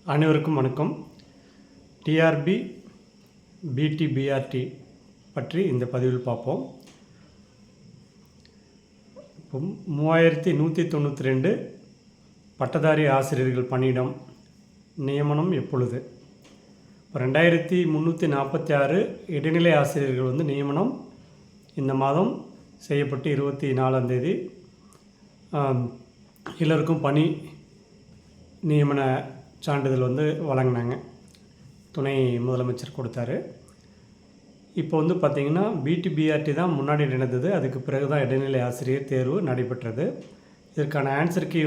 அனைவருக்கும் வணக்கம். டிஆர்பி பிடிபிஆர்டி பற்றி இந்த பதிவில் பார்ப்போம். இப்போ 3192 பட்டதாரி ஆசிரியர்கள் பணியிடம் நியமனம் எப்பொழுது? இப்போ 2346 இடைநிலை ஆசிரியர்கள் நியமனம் இந்த மாதம் செய்யப்பட்டு 24ஆம் தேதி எல்லோருக்கும் பணி நியமன சான்றிதழ் வழங்கினாங்க. துணை முதலமைச்சர் கொடுத்தாரு. இப்போ பார்த்திங்கன்னா பிடிபிஆர்டி தான் முன்னாடி நடந்தது. அதுக்கு பிறகு தான் இடைநிலை ஆசிரியர் தேர்வு நடைபெற்றது. இதற்கான ஆன்சர் கீ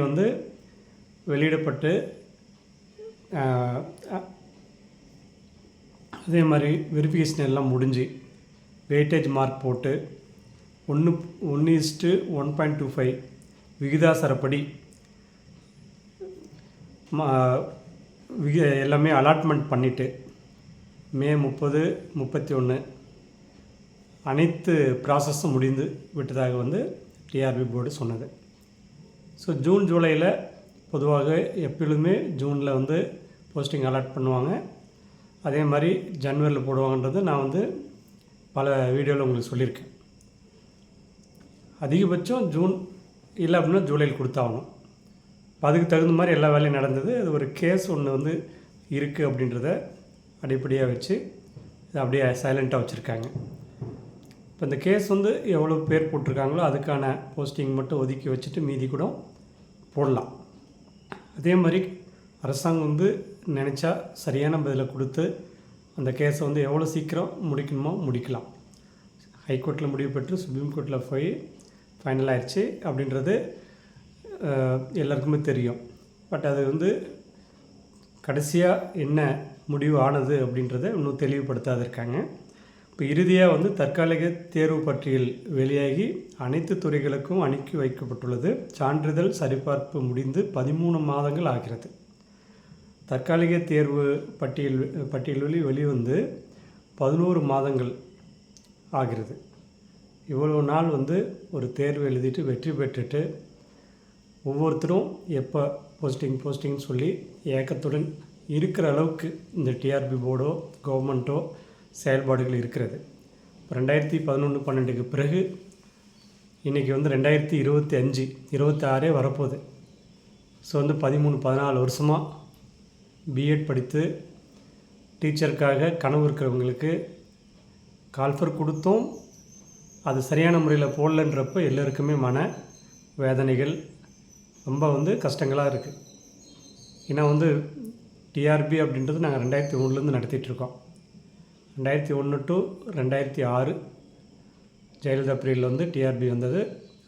வெளியிடப்பட்டு அதே மாதிரி வெரிஃபிகேஷன் எல்லாம் முடிஞ்சு வெயிட்டேஜ் மார்க் போட்டு 1:1.25 விகிதாசரப்படி எல்லாமே அலாட்மெண்ட் பண்ணிவிட்டு மே 30, 31 அனைத்து ப்ராசஸும் முடிந்து விட்டதாக டிஆர்பி போர்டு சொன்னது. ஸோ ஜூன் ஜூலையில் பொதுவாக எப்பொழுதுமே ஜூனில் போஸ்டிங் அலாட் பண்ணுவாங்க. அதே மாதிரி ஜனவரியில் போடுவாங்கன்றது நான் பல வீடியோவில் உங்களுக்கு சொல்லியிருக்கேன். அதிகபட்சம் ஜூன் இல்லை அப்படின்னா ஜூலையில் கொடுத்தாகணும். அதுக்கு தகுந்த மாதிரி எல்லா வேலையும் நடந்தது. அது ஒரு கேஸ் ஒன்று இருக்குது அப்படின்றத அடிப்படையாக வச்சு இதை அப்படியே சைலண்ட்டாக வச்சுருக்காங்க. இப்போ இந்த கேஸ் எவ்வளோ பேர் போட்டிருக்காங்களோ அதுக்கான போஸ்டிங் மட்டும் ஒதுக்கி வச்சுட்டு மீதி கூட போடலாம். அதே மாதிரி அரசாங்கம் நினச்சா சரியான பதிலை கொடுத்து அந்த கேஸை எவ்வளோ சீக்கிரம் முடிக்கணுமோ முடிக்கலாம். ஹைகோர்ட்டில் முடிவு பெற்று சுப்ரீம் கோர்ட்டில் போய் ஃபைனல் ஆயிடுச்சு அப்படின்றது எல்லாருக்குமே தெரியும். பட் அது கடைசியாக என்ன முடிவு ஆனது அப்படின்றத இன்னும் தெளிவுபடுத்தாது இருக்காங்க. இப்போ இறுதியாக தற்காலிக தேர்வு பட்டியல் வெளியாகி அனைத்து துறைகளுக்கும் அனுப்பி வைக்கப்பட்டுள்ளது. சான்றிதழ் சரிபார்ப்பு முடிந்து 13 மாதங்கள் ஆகிறது. தற்காலிக தேர்வு பட்டியல் வெளிவந்து 11 மாதங்கள் ஆகிறது. இவ்வளோ நாள் ஒரு தேர்வு எழுதிட்டு வெற்றி பெற்றுட்டு ஒவ்வொருத்தரும் எப்போ போஸ்டிங்னு சொல்லி ஏக்கத்துடன் இருக்கிற அளவுக்கு இந்த டிஆர்பி போர்டோ கவர்மெண்ட்டோ செயல்பாடுகள் இருக்கிறது. 2011-12க்கு பிறகு இன்றைக்கி 2025, 26 வரப்போகுது. ஸோ 13-14 வருஷமாக பிஎட் படித்து டீச்சருக்காக கனவு இருக்கிறவங்களுக்கு கால்ஃபர் கொடுத்தோம். அது சரியான முறையில் போடலன்றப்போ எல்லோருக்குமே மன வேதனைகள் ரொம்ப கஷ்டங்களாக இருக்குது. ஏன்னா டிஆர்பி அப்படின்றது நாங்கள் 2001 நடத்திட்டுருக்கோம். 2001 to 2006 ஜெயலலிதா பீரியடில் டிஆர்பி வந்தது.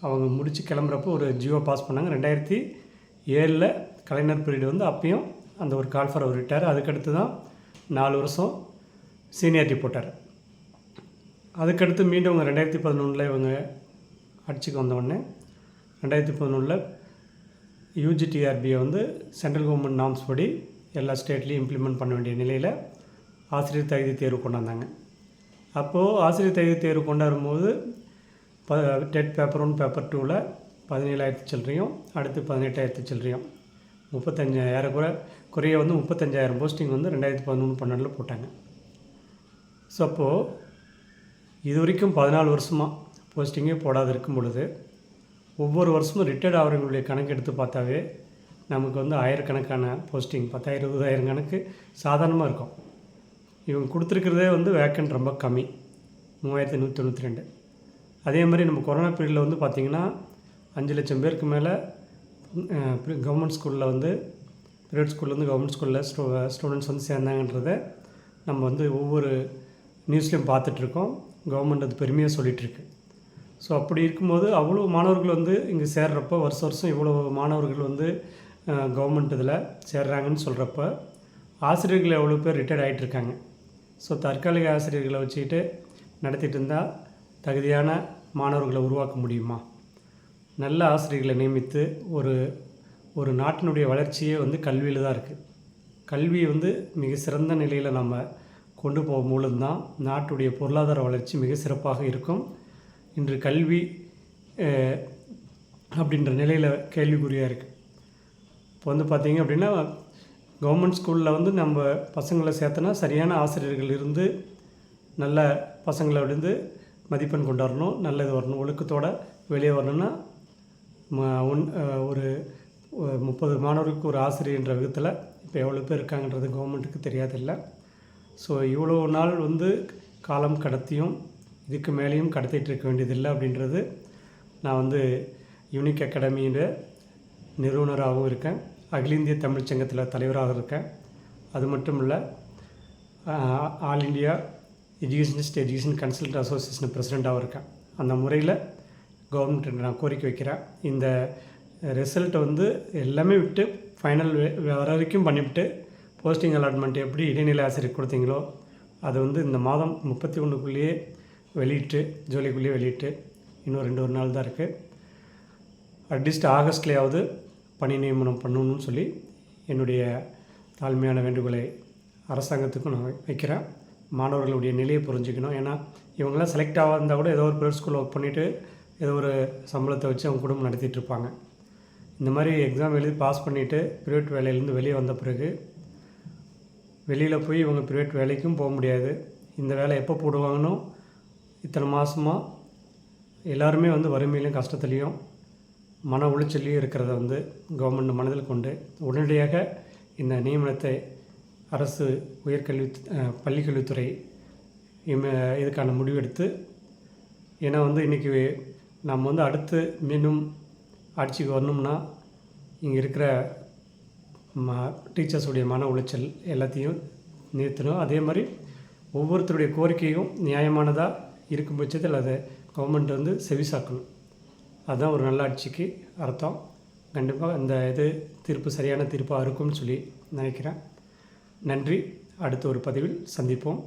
அவங்க முடித்து கிளம்புறப்போ ஒரு ஜியோ பாஸ் பண்ணாங்க. 2007 கலைஞர் பீரியடு அப்பயும் அந்த ஒரு கால்ஃபர் அவர் விட்டார். அதுக்கடுத்து தான் 4 வருஷம் சீனியாரிட்டி போட்டார். அதுக்கடுத்து மீண்டும் 2011 இவங்க ஆட்சிக்கு வந்தவுடனே 2011 யூஜிடிஆர்பியை சென்ட்ரல் கவர்மெண்ட் நார்ம்ஸ் படி எல்லா ஸ்டேட்லேயும் இம்ப்ளிமெண்ட் பண்ண வேண்டிய நிலையில் ஆசிரியர் தகுதி தேர்வு கொண்டாந்தாங்க. அப்போது ஆசிரியர் தகுதி தேர்வு கொண்டாடும்போது டெட் பேப்பர் 1 பேப்பர் 2ல் 17,000 சில்லறையும் அடுத்து 18,000 சில்லறையும் 35,000 குறைய 35,000 போஸ்டிங் 2011-12 போட்டாங்க. ஸோ அப்போது இது வரைக்கும் 14 வருஷமாக போஸ்டிங்கே போடாது இருக்கும் பொழுது ஒவ்வொரு வருஷமும் ரிட்டையர்ட் ஆகிறவங்களுடைய கணக்கு எடுத்து பார்த்தாவே நமக்கு ஆயிரக்கணக்கான போஸ்டிங் 10,000, 20,000 கணக்கு சாதாரணமாக இருக்கும். இவங்க கொடுத்துருக்கிறதே வேக்கண்ட் ரொம்ப கம்மி, 3192. அதே மாதிரி நம்ம கொரோனா பீரியடில் பார்த்திங்கன்னா 5 லட்சம் பேருக்கு மேலே கவர்மெண்ட் ஸ்கூலில் ப்ரைவேட் ஸ்கூலில் கவர்மெண்ட் ஸ்கூலில் ஸ்டூடெண்ட்ஸ் சேர்ந்தாங்கன்றதை நம்ம ஒவ்வொரு நியூஸ்லேயும் பார்த்துட்ருக்கோம். கவர்மெண்ட் அது பெருமையாக சொல்லிகிட்ருக்கு. ஸோ அப்படி இருக்கும்போது அவ்வளோ மாணவர்கள் இங்கே சேர்றப்போ வருஷம் இவ்வளோ மாணவர்கள் கவர்மெண்ட் இதில் சேர்றாங்கன்னு சொல்கிறப்ப ஆசிரியர்கள் எவ்வளோ பேர் ரிட்டையர்ட் ஆகிட்டுருக்காங்க. ஸோ தற்காலிக ஆசிரியர்களை வச்சுக்கிட்டு நடத்திட்டு இருந்தால் தகுதியான மாணவர்களை உருவாக்க முடியுமா? நல்ல ஆசிரியர்களை நியமித்து ஒரு நாட்டினுடைய வளர்ச்சியே கல்வியில் தான் இருக்குது. கல்வி மிக சிறந்த நிலையில் நம்ம கொண்டு போகும் மூலம்தான் நாட்டுடைய பொருளாதார வளர்ச்சி மிக சிறப்பாக இருக்கும். இன்று கல்வி அப்படின்ற நிலையில் கேள்விக்குறியாக இருக்குது. இப்போ பார்த்திங்க அப்படின்னா கவர்மெண்ட் ஸ்கூலில் வந்து நம்ம பசங்களை சேர்த்தனா சரியான ஆசிரியர்கள் இருந்து நல்ல பசங்களை வந்து மதிப்பெண் கொண்டு வரணும், நல்லது வரணும், ஒழுக்கத்தோடு வெளியே வரணும்னா ஒரு 30 மாணவர்களுக்கு ஒரு ஆசிரியர்ன்ற விதத்தில் இப்போ எவ்வளோ பேர் இருக்காங்கன்றது கவர்மெண்ட்டுக்கு தெரியாதில்ல. ஸோ இவ்வளோ நாள் வந்து காலம் கடத்தியும் இதுக்கு மேலேயும் கடத்திட்டு இருக்க வேண்டியதில்லை அப்படின்றது நான் வந்து யூனிக் அகாடமியோட நிறுவனராகவும் இருக்கேன், அகில இந்திய தமிழ் சங்கத்தில் தலைவராக இருக்கேன். அது மட்டும் இல்லை, all India education consultant association பிரசிடெண்ட்டாகவும் இருக்கேன். அந்த முறையில் கவர்மெண்ட் நான் கோரிக்கை வைக்கிறேன், இந்த ரிசல்ட்டை வந்து எல்லாமே விட்டு ஃபைனல் வர வரைக்கும் பண்ணிவிட்டு போஸ்டிங் அலாட்மெண்ட் எப்படி இடைநிலை ஆசிரியர் கொடுத்தீங்களோ அதை வந்து இந்த மாதம் 31க்குள்ளேயே வெளியிட்டு, ஜூலைக்குள்ளேயே வெளியிட்டு, இன்னும் 2 நாள் தான் இருக்குது. அட்லீஸ்ட் ஆகஸ்ட்லேயாவது பணி நியமனம் பண்ணணும்னு சொல்லி என்னுடைய தாழ்மையான வேண்டுகோளை அரசாங்கத்துக்கும் நான் வைக்கிறேன். மாணவர்களுடைய நிலையை புரிஞ்சுக்கணும். ஏன்னா இவங்களாம் செலக்ட் ஆகாஇருந்தால் கூட ஏதோ ஒரு ப்ரைவேட் ஸ்கூலில் ஒர்க் பண்ணிவிட்டு ஏதோ ஒரு சம்பளத்தை வச்சு அவங்க குடும்பம் நடத்திட்டுருப்பாங்க. இந்த மாதிரி எக்ஸாம் எழுதி பாஸ் பண்ணிவிட்டு ப்ரைவேட் வேலையிலேருந்து வெளியே வந்த பிறகு வெளியில் போய் இவங்க ப்ரைவேட் வேலைக்கும் போக முடியாது. இந்த வேலை எப்போ போடுவாங்கன்னு இத்தனை மாதமாக எல்லாருமே வந்து வறுமையிலையும் கஷ்டத்துலேயும் மன உளைச்சல்லையும் இருக்கிறத வந்து கவர்மெண்ட் மனதில் கொண்டு உடனடியாக இந்த நியமனத்தை அரசு பள்ளிக்கல்வித்துறை இதுக்கான முடிவெடுத்து, ஏன்னா வந்து இன்றைக்கி நம்ம வந்து அடுத்து மீண்டும் ஆட்சிக்கு வரணும்னா இங்கே இருக்கிற டீச்சர்ஸுடைய மன உளைச்சல் எல்லாத்தையும் நிறுத்தணும். அதே மாதிரி ஒவ்வொருத்தருடைய கோரிக்கையும் நியாயமானதாக இருக்கும் பட்சத்தில் அதை கவர்மெண்ட் வந்து செவிசாக்கணும். அதுதான் ஒரு நல்ல ஆட்சிக்கு அர்த்தம். கண்டிப்பாக இந்த தீர்ப்பு சரியான தீர்ப்பாக இருக்கும்னு சொல்லி நினைக்கிறேன். நன்றி. அடுத்த ஒரு பதிவில் சந்திப்போம்.